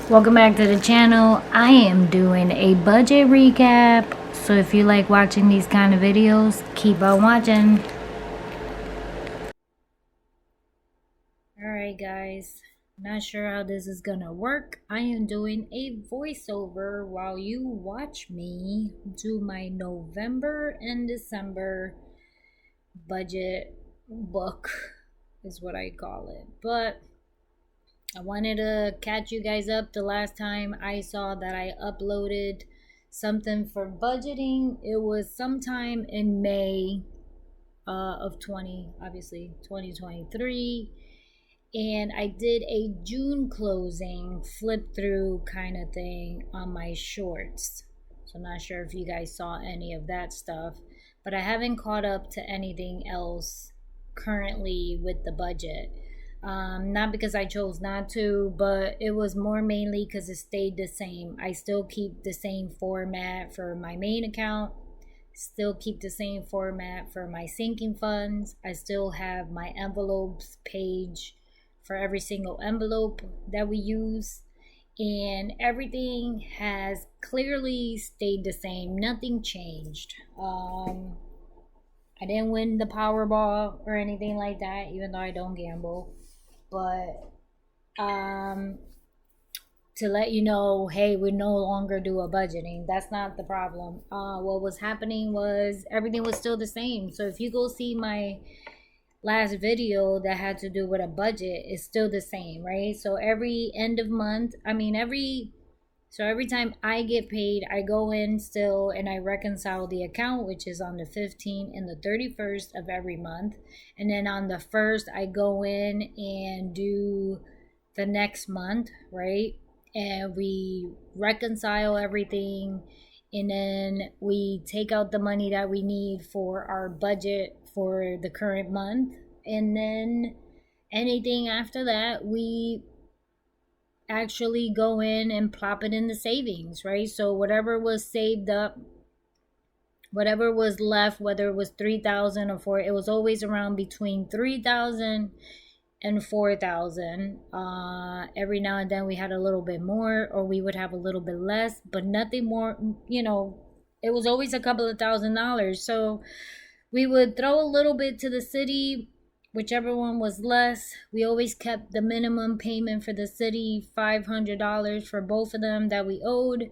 Welcome back to the channel. I am doing a budget recap, so if you like watching these kind of videos, keep on watching. Alright guys, not sure how this is gonna work. I am doing a voiceover while you watch me do my November and December budget book is what I call it. But I wanted to catch you guys up. The last time I saw that I uploaded something for budgeting, it was sometime in May of 2023. And I did a June closing flip through kind of thing on my shorts. So I'm not sure if you guys saw any of that stuff, but I haven't caught up to anything else currently with the budget. Not because I chose not to, but it was more mainly because it stayed the same. I still keep the same format for my main account, still keep the same format for my sinking funds. I still have my envelopes page for every single envelope that we use, and everything has clearly stayed the same. Nothing changed. I didn't win the Powerball or anything like that, even though I don't gamble. But to let you know, hey, we no longer do a budgeting. That's not the problem. What was happening was everything was still the same. So if you go see my last video that had to do with a budget, it's still the same, right? So every end of month, every time I get paid, I go in still and I reconcile the account, which is on the 15th and the 31st of every month. And then on the 1st, I go in and do the next month, right? And we reconcile everything. And then we take out the money that we need for our budget for the current month. And then anything after that, we actually go in and plop it in the savings, right? So whatever was saved up, whatever was left, whether it was 3,000 or 4, it was always around between 3,000 and 4,000. Every now and then we had a little bit more, or we would have a little bit less, but nothing more. It was always a couple of $1,000s. So we would throw a little bit to the city, whichever one was less. We always kept the minimum payment for the city, $500 for both of them that we owed,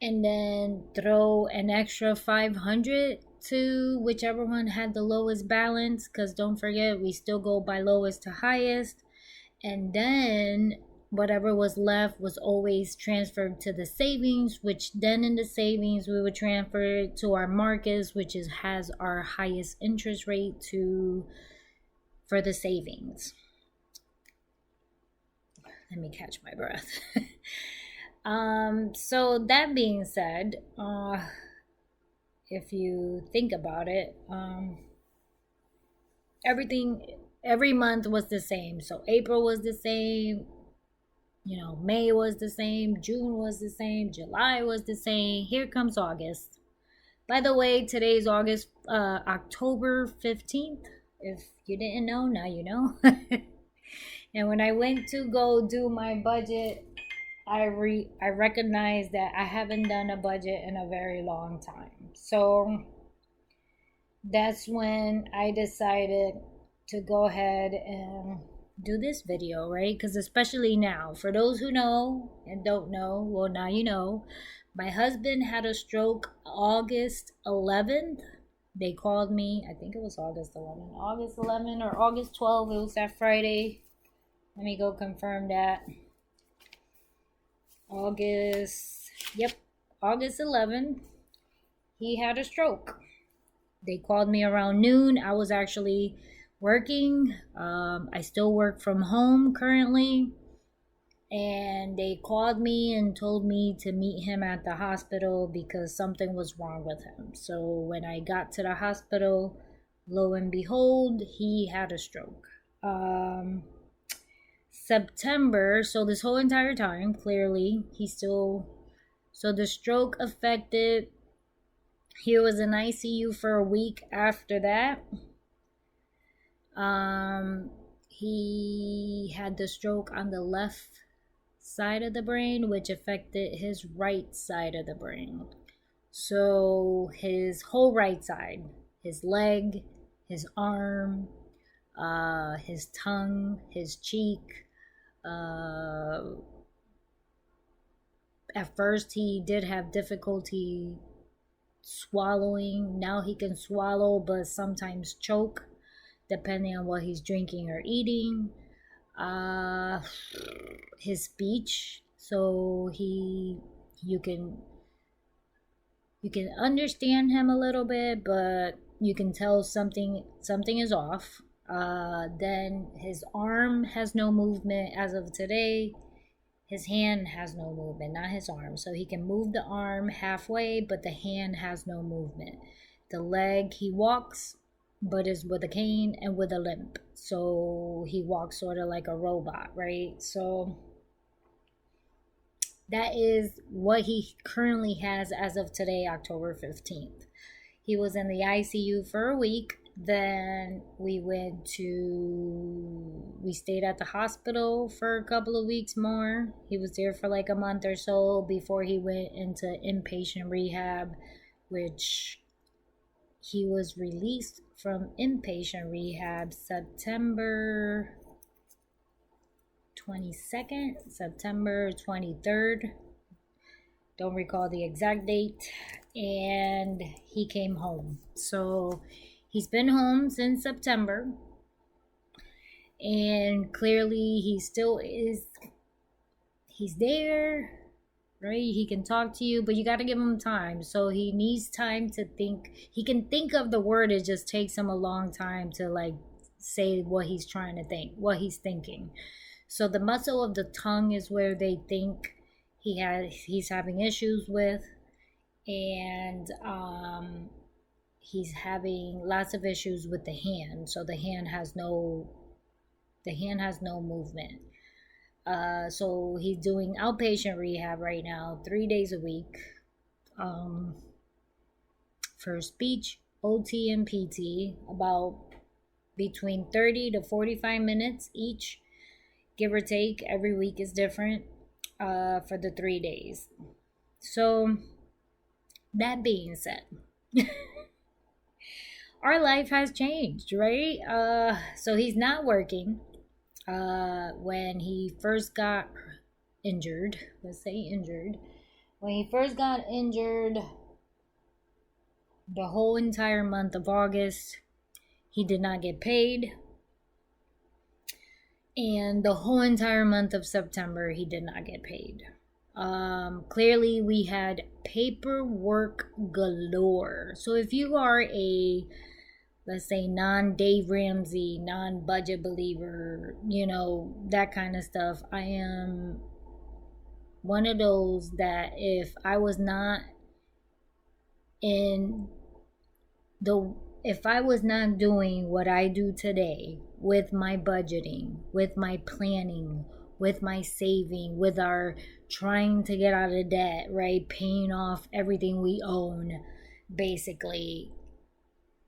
and then throw an extra 500 to whichever one had the lowest balance, because don't forget, we still go by lowest to highest. And then whatever was left was always transferred to the savings, which then in the savings we would transfer it to our markets, which has our highest interest rate for the savings. Let me catch my breath. So that being said, if you think about it, every month was the same. So April was the same, May was the same, June was the same, July was the same. Here comes August. By the way, today's October 15th. If you didn't know, now you know. And when I went to go do my budget, I recognized that I haven't done a budget in a very long time. So that's when I decided to go ahead and do this video, right? Because especially now, for those who know and don't know, well, now you know. My husband had a stroke August 11th. They called me, I think it was August 11th or August 12th. It was that Friday. Let me go confirm that. August 11th, he had a stroke. They called me around noon. I was actually working. I still work from home currently. And they called me and told me to meet him at the hospital because something was wrong with him. So when I got to the hospital, lo and behold, he had a stroke. September, so this whole entire time, clearly, so the stroke affected, he was in ICU for a week after that. He had the stroke on the left side of the brain, which affected his right side of the brain. So his whole right side, his leg, his arm, his tongue, his cheek. Uh, at first, he did have difficulty swallowing. Now he can swallow, but sometimes choke, depending on what he's drinking or eating. Uh, his speech, so you can you can understand him a little bit, but you can tell something is off. Then his arm has no movement as of today. His hand has no movement, not his arm. So he can move the arm halfway, but the hand has no movement. The leg, he walks, but is with a cane and with a limp. So he walks sort of like a robot, right? So that is what he currently has as of today, October 15th. He was in the ICU for a week. Then we stayed at the hospital for a couple of weeks more. He was there for like a month or so before he went into inpatient rehab, which he was released from inpatient rehab September 22nd, September 23rd. Don't recall the exact date. And he came home. So he's been home since September. And clearly he still is, he's there, right? He can talk to you, but you got to give him time. So he needs time to think. He can think of the word. It just takes him a long time to like say what he's trying to think, what he's thinking. So the muscle of the tongue is where they think he's having issues with, and he's having lots of issues with the hand. So the hand has no movement. So he's doing outpatient rehab right now, 3 days a week, for speech, OT, and PT, about between 30 to 45 minutes each, give or take. Every week is different, for the 3 days. So that being said, our life has changed, right? So he's not working. When he first got injured, when he first got injured, the whole entire month of August, he did not get paid. And the whole entire month of September, he did not get paid. Clearly, we had paperwork galore. So if you are a, let's say, non-Dave Ramsey, non-budget believer, that kind of stuff, I am one of those that if I was not doing what I do today with my budgeting, with my planning, with my saving, with our trying to get out of debt, right? Paying off everything we own, basically,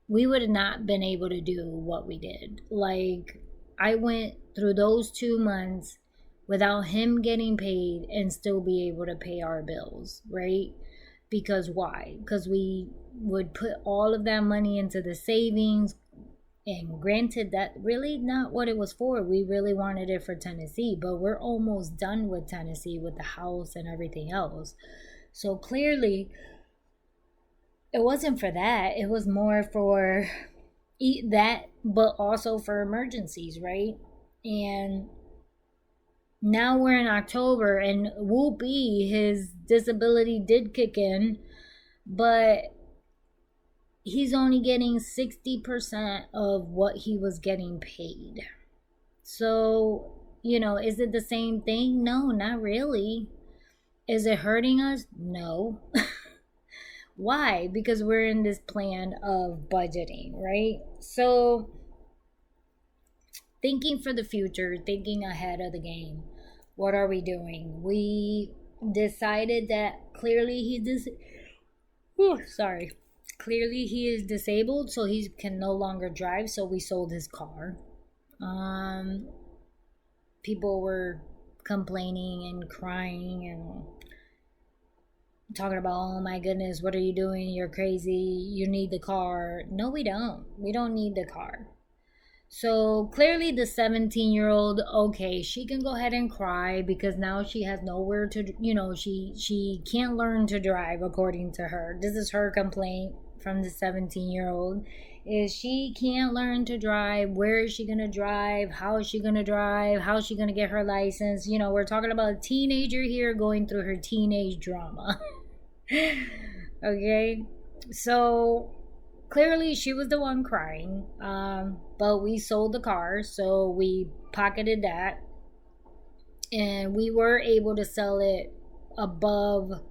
we would have not been able to do what we did. Like, I went through those 2 months without him getting paid and still be able to pay our bills, right? Because why? Because we would put all of that money into the savings, and granted, that really not what it was for. We really wanted it for Tennessee, but we're almost done with Tennessee, with the house and everything else. So clearly, it wasn't for that. It was more for that, but also for emergencies, right? And now we're in October, and whoopee, his disability did kick in, but he's only getting 60% of what he was getting paid. So, is it the same thing? No, not really. Is it hurting us? No. Why? Because we're in this plan of budgeting, right? So, thinking for the future, thinking ahead of the game, what are we doing? We decided that clearly clearly he is disabled, so he can no longer drive, so we sold his car. People were complaining and crying and talking about, oh my goodness, what are you doing? You're crazy. You need the car. No, we don't. We don't need the car. So clearly, the 17-year-old, okay, she can go ahead and cry because now she has nowhere to, she can't learn to drive according to her. This is her complaint from the 17-year-old, is she can't learn to drive. Where is she gonna drive? How is she gonna drive? How is she gonna get her license? We're talking about a teenager here going through her teenage drama. Okay, so clearly she was the one crying, but we sold the car, so we pocketed that, and we were able to sell it above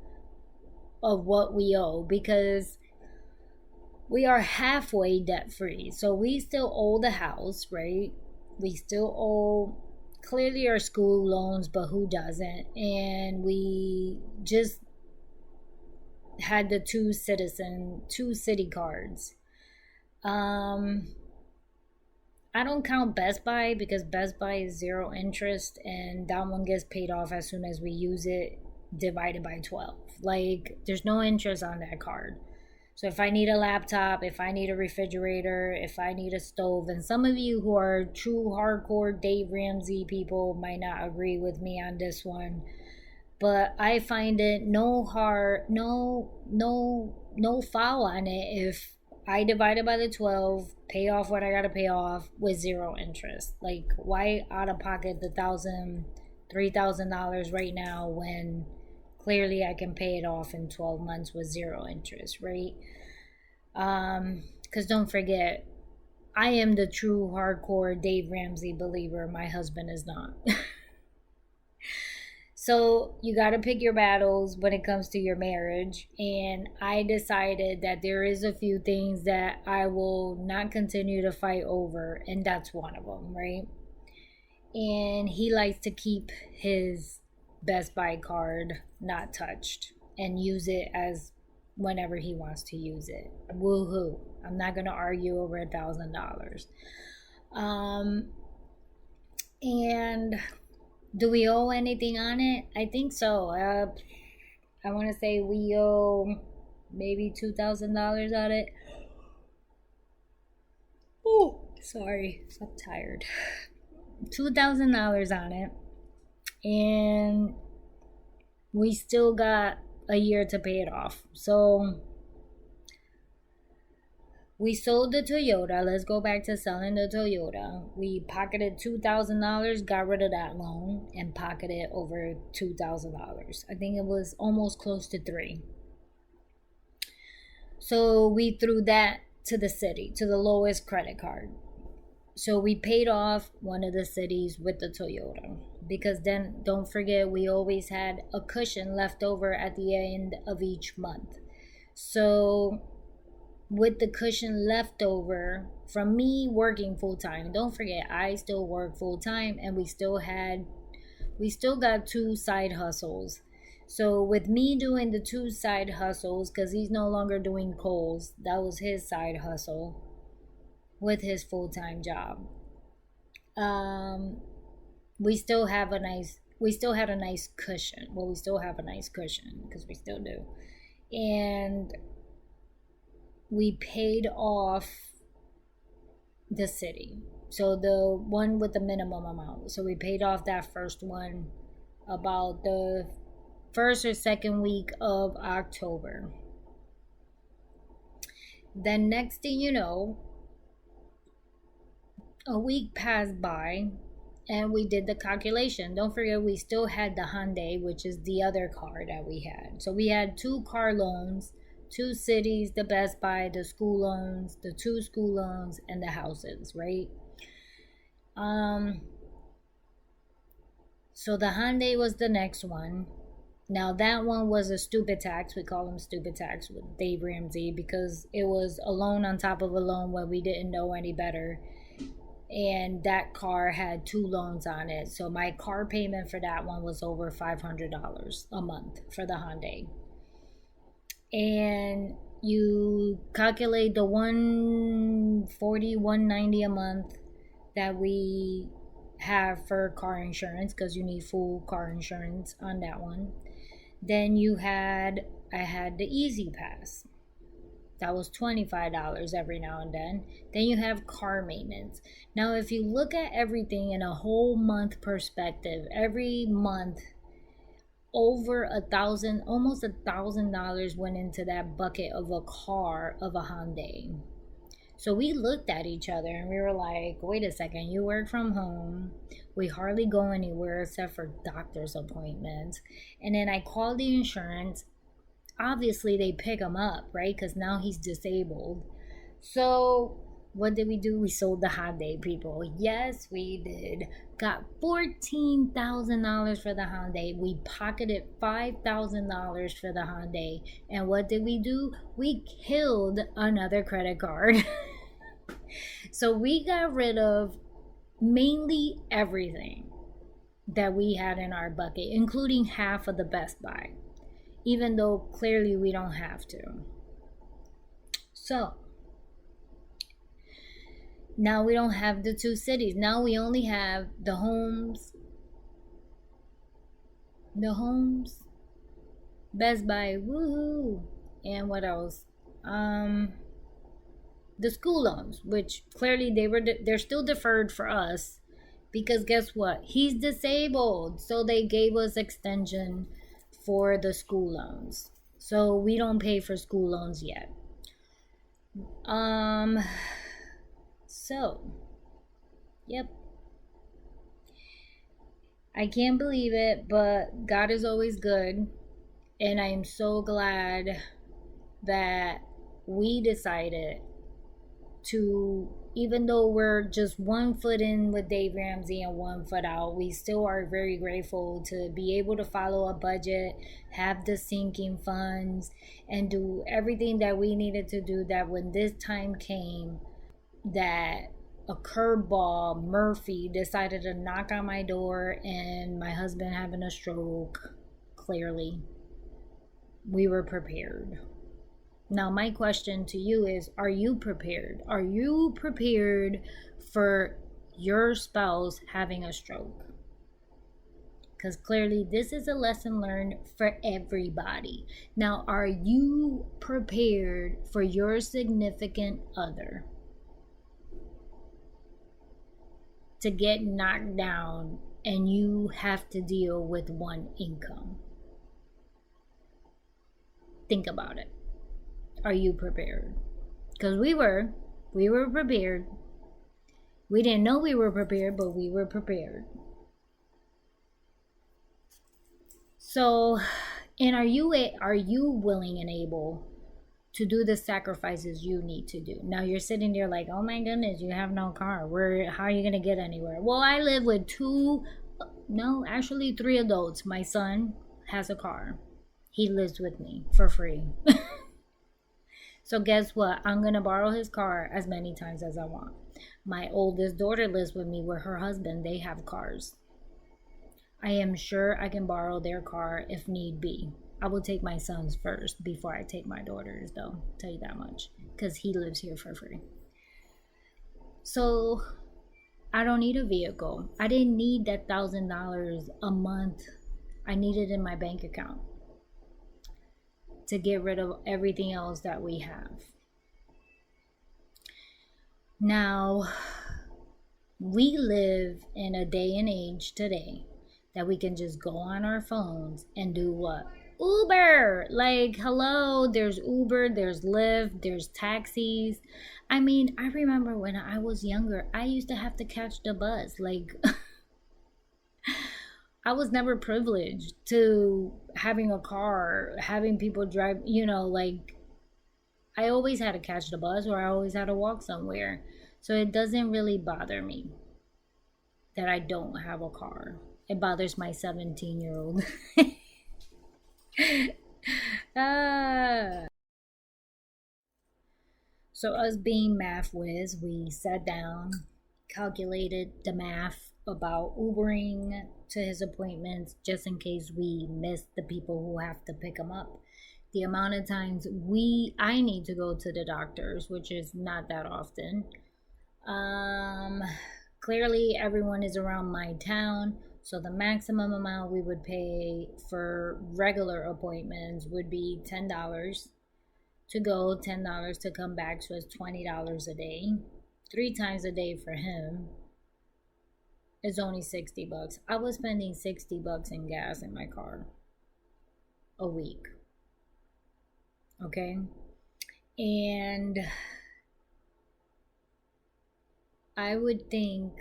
of what we owe because we are halfway debt free. So we still owe the house, right? We still owe clearly our school loans, but who doesn't? And we just had the two city cards. I don't count Best Buy because Best Buy is zero interest, and that one gets paid off as soon as we use it, divided by 12. Like, there's no interest on that card. So if I need a laptop, if I need a refrigerator, if I need a stove, and some of you who are true hardcore Dave Ramsey people might not agree with me on this one, but I find it no foul on it if I divide it by the 12, pay off what I gotta pay off with zero interest. Like, why out of pocket the $3,000 right now when clearly I can pay it off in 12 months with zero interest, right? Because don't forget, I am the true hardcore Dave Ramsey believer. My husband is not. So you got to pick your battles when it comes to your marriage. And I decided that there is a few things that I will not continue to fight over. And that's one of them, right? And he likes to keep his Best Buy card not touched and use it as whenever he wants to use it. Woohoo. I'm not going to argue over $1,000. And do we owe anything on it? I think so. I want to say we owe maybe $2,000 on it. Oh, sorry. I'm tired. $2,000 on it. And we still got a year to pay it off. So we sold the Toyota. Let's go back to selling the Toyota. We pocketed $2,000, got rid of that loan, and pocketed over $2,000. I think it was almost close to $3,000. So we threw that to the city, to the lowest credit card. So we paid off one of the cities with the Toyota, because then don't forget, we always had a cushion left over at the end of each month. So with the cushion left over from me working full time, don't forget, I still work full time, and we still got 2 side hustles. So with me doing the 2 side hustles, because he's no longer doing Kohl's, that was his side hustle with his full-time job. We still had a nice cushion. Well, we still have a nice cushion because we still do. And we paid off the city. So the one with the minimum amount. So we paid off that first one about the first or second week of October. Then next thing you know, a week passed by and we did the calculation. Don't forget, we still had the Hyundai, which is the other car that we had. So we had 2 car loans, 2 cities, the Best Buy, the school loans, the 2 school loans, and the houses, right? So the Hyundai was the next one. Now that one was a stupid tax. We call them stupid tax with Dave Ramsey because it was a loan on top of a loan when we didn't know any better. And that car had 2 loans on it. So my car payment for that one was over $500 a month for the Hyundai. And you calculate the $140, $190 a month that we have for car insurance because you need full car insurance on that one. Then I had the Easy Pass. That was $25 every now and then. Then you have car maintenance. Now, if you look at everything in a whole month perspective, every month over almost $1,000 went into that bucket of a car of a Hyundai. So we looked at each other and we were like, wait a second, you work from home. We hardly go anywhere except for doctor's appointments. And then I called the insurance. Obviously, they pick him up, right? Because now he's disabled. So what did we do? We sold the Hyundai, people. Yes, we did. Got $14,000 for the Hyundai. We pocketed $5,000 for the Hyundai. And what did we do? We killed another credit card. So we got rid of mainly everything that we had in our bucket, including half of the Best Buy, even though clearly we don't have to. So now we don't have the two cities. Now we only have the homes, Best Buy, woohoo, and what else? The school loans, which clearly they're still deferred for us because guess what? He's disabled, so they gave us extension for the school loans. So we don't pay for school loans yet. So, yep. I can't believe it, but God is always good. And I am so glad that we decided to, even though we're just 1 foot in with Dave Ramsey and 1 foot out, we still are very grateful to be able to follow a budget, have the sinking funds, and do everything that we needed to do, that when this time came, that a curveball, Murphy, decided to knock on my door and my husband having a stroke, clearly, we were prepared. Now, my question to you is, are you prepared? Are you prepared for your spouse having a stroke? Because clearly this is a lesson learned for everybody. Now, are you prepared for your significant other to get knocked down and you have to deal with one income? Think about it. Are you prepared? Because we were prepared. We didn't know we were prepared, but we were prepared. So, and are you willing and able to do the sacrifices you need to do? Now you're sitting there like, oh my goodness, you have no car. How are you gonna get anywhere? Well, I live with 3 adults. My son has a car. He lives with me for free. So guess what? I'm going to borrow his car as many times as I want. My oldest daughter lives with me with her husband. They have cars. I am sure I can borrow their car if need be. I will take my son's first before I take my daughter's, though. I'll tell you that much. Because he lives here for free. So I don't need a vehicle. I didn't need that $1,000 a month I needed in my bank account to get rid of everything else that we have. Now, we live in a day and age today that we can just go on our phones and do what? Uber! Like, hello, there's Uber, there's Lyft, there's taxis. I mean, I remember when I was younger, I used to have to catch the bus. Like, I was never privileged to having a car, having people drive, like I always had to catch the bus or I always had to walk somewhere. So it doesn't really bother me that I don't have a car. It bothers my 17-year-old. So us being math whiz, we sat down, calculated the math about Ubering to his appointments just in case we miss the people who have to pick him up. The amount of times I need to go to the doctors, which is not that often. Clearly, everyone is around my town, so the maximum amount we would pay for regular appointments would be $10 to go, $10 to come back, so it's $20 a day. 3 times a day for him is only $60. I was spending $60 in gas in my car a week. Okay? And I would think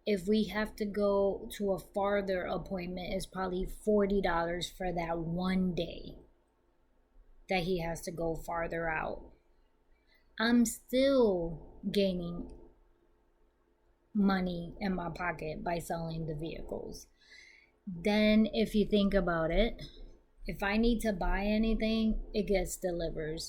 if we have to go to a farther appointment, it's probably $40 for that one day that he has to go farther out. I'm still gaining money in my pocket by selling the vehicles. Then, if you think about it, if I need to buy anything, it gets delivered.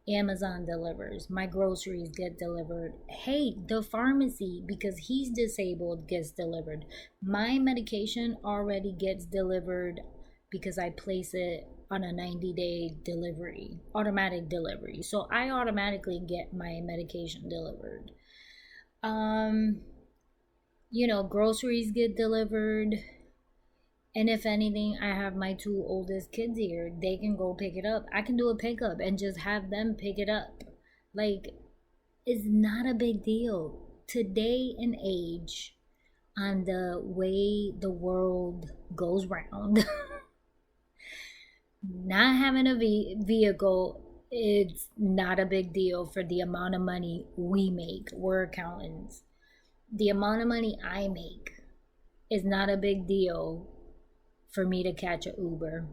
Amazon delivers. My groceries get delivered. Hey, the pharmacy, because he's disabled, gets delivered. My medication already gets delivered because I place it on a 90-day delivery, automatic delivery. So I automatically get my medication delivered. Groceries get delivered. And if anything, I have my 2 oldest kids here. They can go pick it up. I can do a pickup and just have them pick it up. Like, it's not a big deal. Today and age, on the way the world goes round, not having a vehicle, it's not a big deal for the amount of money we make. We're accountants. The amount of money I make is not a big deal for me to catch an Uber.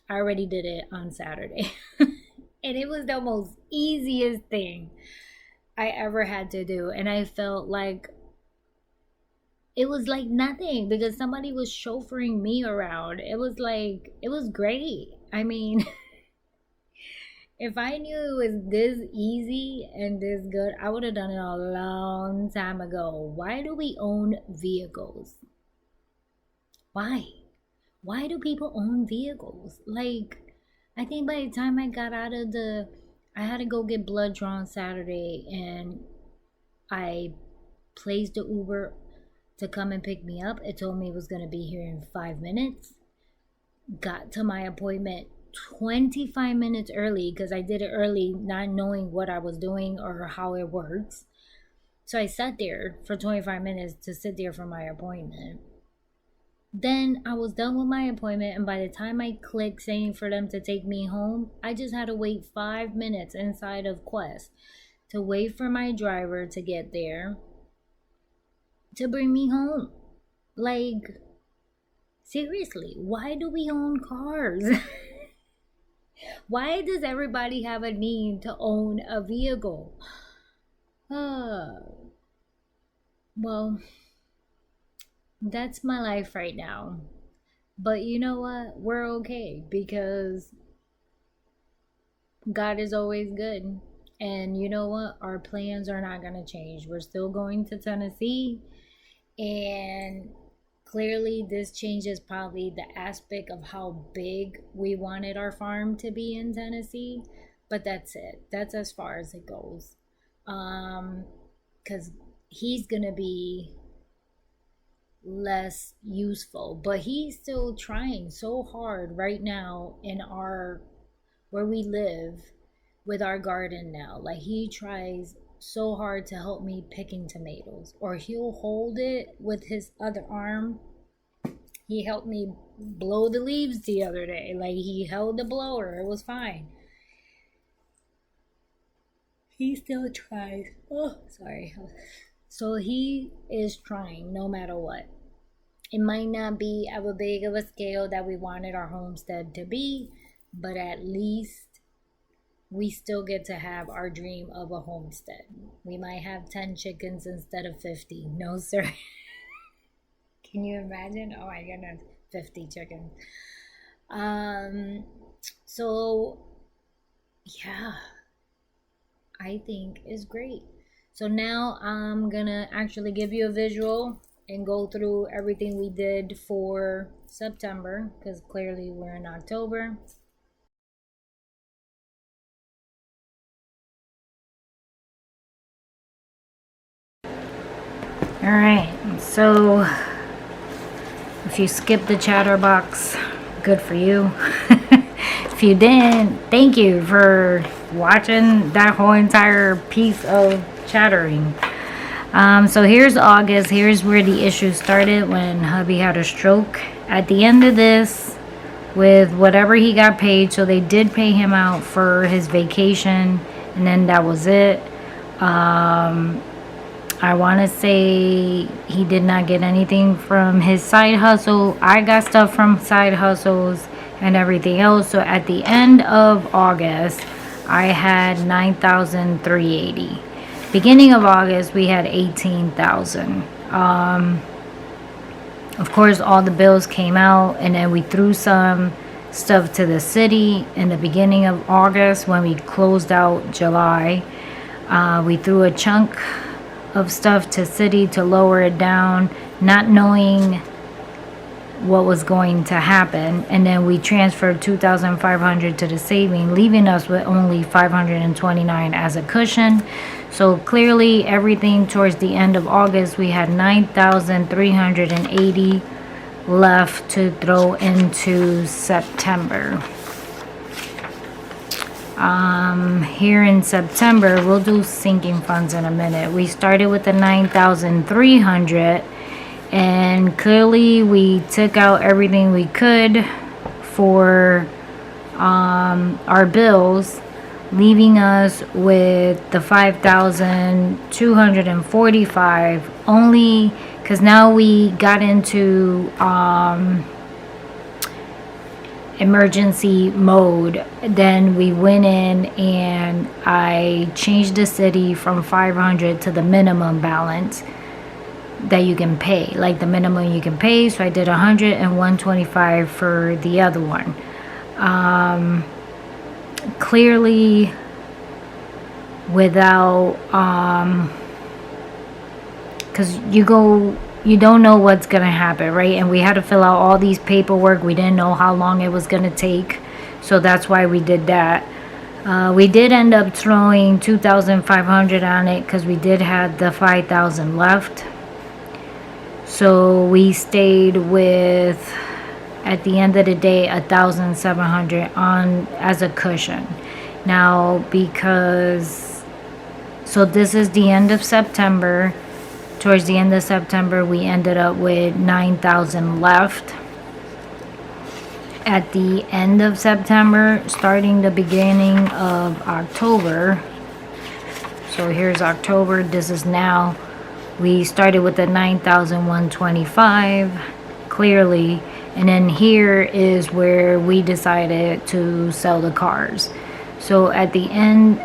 I already did it on Saturday. And it was the most easiest thing I ever had to do. And I felt like it was like nothing because somebody was chauffeuring me around. It was great. I mean, if I knew it was this easy and this good, I would have done it a long time ago. Why do we own vehicles? Why? Why do people own vehicles? Like, I think by the time I got out of I had to go get blood drawn Saturday, and I placed the Uber to come and pick me up. It told me it was going to be here in 5 minutes. Got to my appointment 25 minutes early because I did it early, not knowing what I was doing or how it works. So I sat there for 25 minutes to sit there for my appointment. Then I was done with my appointment, and by the time I clicked saying for them to take me home, I just had to wait 5 minutes inside of Quest to wait for my driver to get there to bring me home. Like, seriously, why do we own cars? Why does everybody have a need to own a vehicle? Well, that's my life right now. But you know what? We're okay because God is always good. And you know what? Our plans are not going to change. We're still going to Tennessee. And clearly, this changes probably the aspect of how big we wanted our farm to be in Tennessee. But that's it. That's as far as it goes. Because he's going to be less useful, but he's still trying so hard right now in where we live with our garden now. Like, he tries so hard to help me picking tomatoes, or he'll hold it with his other arm. He helped me blow the leaves the other day. Like, he held the blower. It was fine. He still tries. Oh, sorry. So he is trying no matter what. It might not be of a big of a scale that we wanted our homestead to be, but at least we still get to have our dream of a homestead. We might have 10 chickens instead of 50. No, sir. Can you imagine? Oh my goodness, 50 chickens. So yeah, I think is great. So now I'm gonna actually give you a visual and go through everything we did for September, because clearly we're in October. Alright, so if you skipped the chatterbox, good for you. If you didn't, thank you for watching that whole entire piece of chattering. So here's August. Here's where the issue started, when hubby had a stroke. At the end of this, with whatever he got paid, so they did pay him out for his vacation, and then that was it. I want to say he did not get anything from his side hustle. I got stuff from side hustles and everything else. So at the end of August, I had $9,380. Beginning of August, we had $18,000. Of course, all the bills came out, and then we threw some stuff to the city in the beginning of August when we closed out July. We threw a chunk of stuff to city to lower it down, not knowing what was going to happen, and then we transferred $2,500 to the saving, leaving us with only $529 as a cushion. So clearly everything towards the end of August, we had $9,380 left to throw into September. Here in September, we'll do sinking funds in a minute. We started with the $9,300, and clearly we took out everything we could for our bills, leaving us with the $5,245, only because now we got into emergency mode. Then we went in and I changed the city from 500 to the minimum balance that you can pay, like the minimum you can pay. So I did 100 and 125 for the other one. Clearly without because you don't know what's gonna happen, right? And we had to fill out all these paperwork. We didn't know how long it was gonna take, so that's why we did that. We did end up throwing $2,500 on it because we did have the $5,000 left. So we stayed with, at the end of the day, $1,700 on as a cushion. Now, because, so this is the end of September. Towards the end of September, we ended up with $9,000 left. At the end of September, starting the beginning of October, so here's October, this is now, we started with the $9,125, clearly, and then here is where we decided to sell the cars. So at the end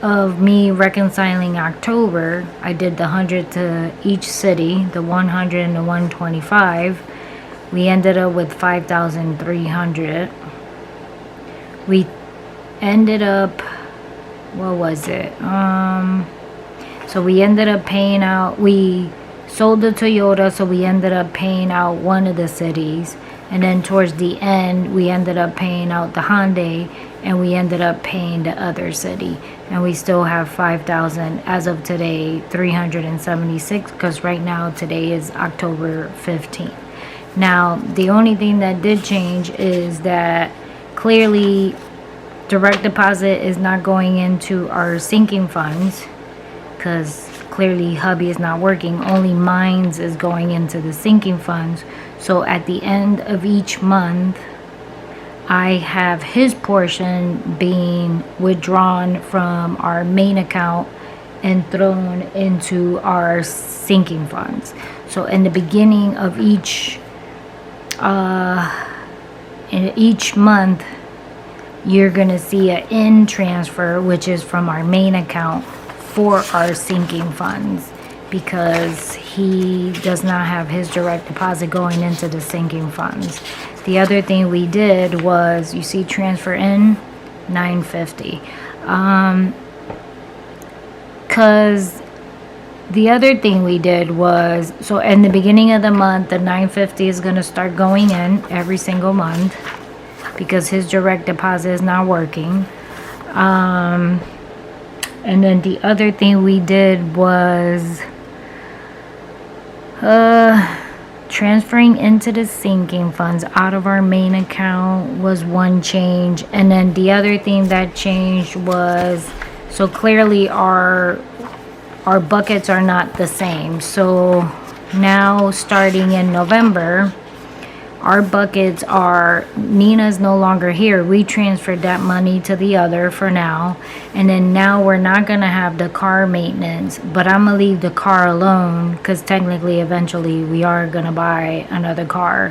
of me reconciling October, I did the 100 to each city, the 100 and the 125. We ended up with 5,300. We ended up, what was it? So we ended up paying out, we sold the Toyota, so we ended up paying out one of the cities. And then towards the end, we ended up paying out the Hyundai, and we ended up paying the other city. And we still have 5,000 as of today, 376, because right now today is October 15th. Now, the only thing that did change is that clearly direct deposit is not going into our sinking funds, because clearly hubby is not working. Only mines is going into the sinking funds. So at the end of each month, I have his portion being withdrawn from our main account and thrown into our sinking funds. So in the beginning of each month, you're gonna see an in transfer, which is from our main account for our sinking funds, because he does not have his direct deposit going into the sinking funds. The other thing we did was, you see transfer in $950, because the other thing we did was, so in the beginning of the month, the $950 is going to start going in every single month because his direct deposit is not working. And then the other thing we did was Transferring into the sinking funds out of our main account was one change, and then the other thing that changed was, so clearly our buckets are not the same. So now starting in November, our buckets are, Nina's no longer here. We transferred that money to the other for now. And then now we're not going to have the car maintenance, but I'm going to leave the car alone because technically eventually we are going to buy another car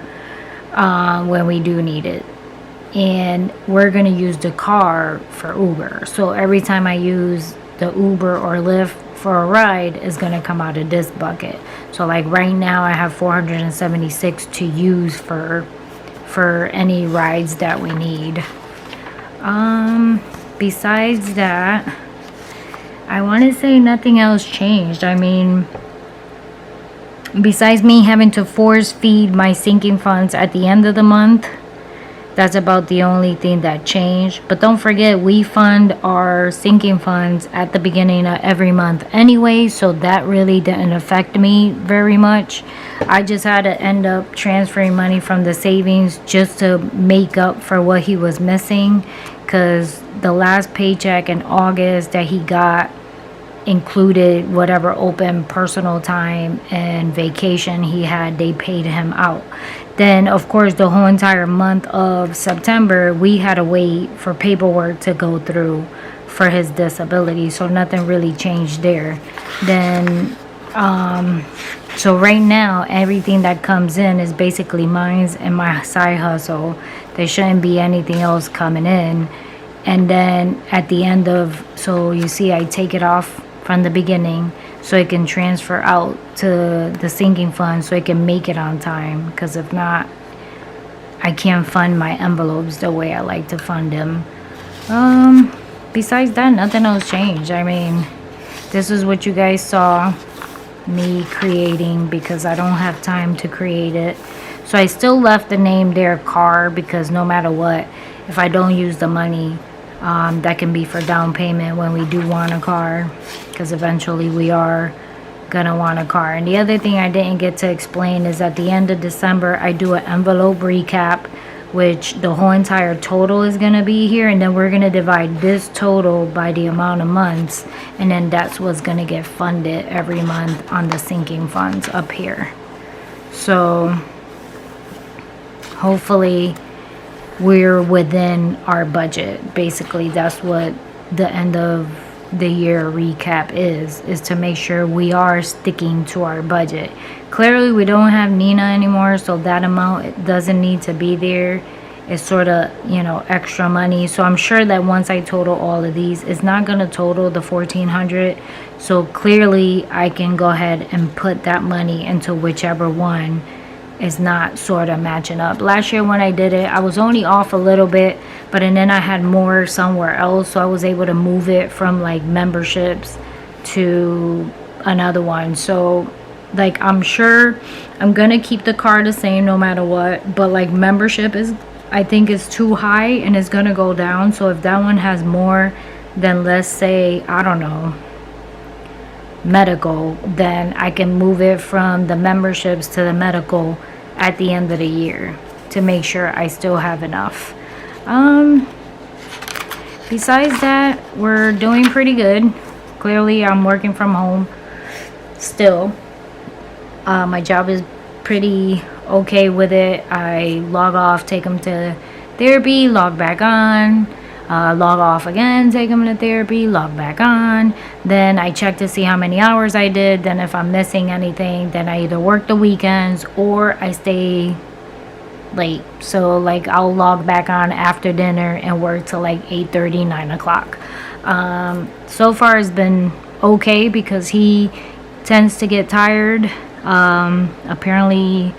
when we do need it. And we're going to use the car for Uber. So every time I use the Uber or Lyft for a ride, is going to come out of this bucket. So like right now I have 476 to use for any rides that we need. Besides that, I want to say nothing else changed. I mean, besides me having to force feed my sinking funds at the end of the month, that's about the only thing that changed. But don't forget, we fund our sinking funds at the beginning of every month anyway, so that really didn't affect me very much. I just had to end up transferring money from the savings just to make up for what he was missing, because the last paycheck in August that he got included whatever open personal time and vacation he had. They paid him out. Then of course the whole entire month of September we had to wait for paperwork to go through for his disability, so nothing really changed there. Then so right now everything that comes in is basically mine's and my side hustle. There shouldn't be anything else coming in. And then at the end of, so you see I take it off from the beginning so it can transfer out to the sinking fund so it can make it on time, because if not I can't fund my envelopes the way I like to fund them. Besides that, nothing else changed. I mean, this is what you guys saw me creating because I don't have time to create it. So I still left the name there, car, because no matter what, if I don't use the money, that can be for down payment when we do want a car, because eventually we are gonna want a car. And the other thing I didn't get to explain is at the end of December I do an envelope recap, which the whole entire total is gonna be here, and then we're gonna divide this total by the amount of months, and then that's what's gonna get funded every month on the sinking funds up here. So hopefully we're within our budget. Basically that's what the end of the year recap is to make sure we are sticking to our budget. Clearly we don't have Nina anymore, so that amount doesn't need to be there. It's sort of, you know, extra money. So I'm sure that once I total all of these, it's not going to total the 1,400. So clearly I can go ahead and put that money into whichever one is not sort of matching up. Last year when I did it, I was only off a little bit, but and then I had more somewhere else, so I was able to move it from like memberships to another one. So like I'm sure I'm gonna keep the car the same no matter what, but like membership is, I think, is too high and it's gonna go down. So if that one has more than, let's say, I don't know, medical, then I can move it from the memberships to the medical at the end of the year to make sure I still have enough. Besides that, we're doing pretty good. Clearly I'm working from home still. My job is pretty okay with it. I log off, take them to therapy, log back on, log off again, take them to therapy, log back on. Then I check to see how many hours I did. Then if I'm missing anything, then I either work the weekends or I stay late. So like I'll log back on after dinner and work till like 8:30, 9 o'clock. So far it's been okay because he tends to get tired. Apparently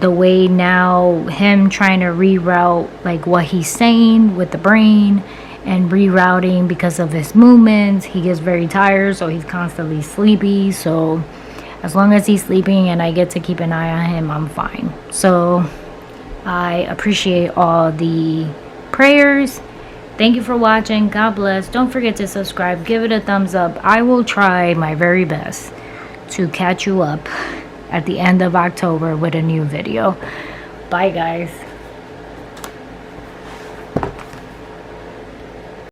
the way now him trying to reroute like what he's saying with the brain and rerouting because of his movements, he gets very tired, so he's constantly sleepy. So as long as he's sleeping and I get to keep an eye on him, I'm fine. So I appreciate all the prayers. Thank you for watching. God bless. Don't forget to subscribe, give it a thumbs up. I will try my very best to catch you up at the end of October with a new video. Bye, guys.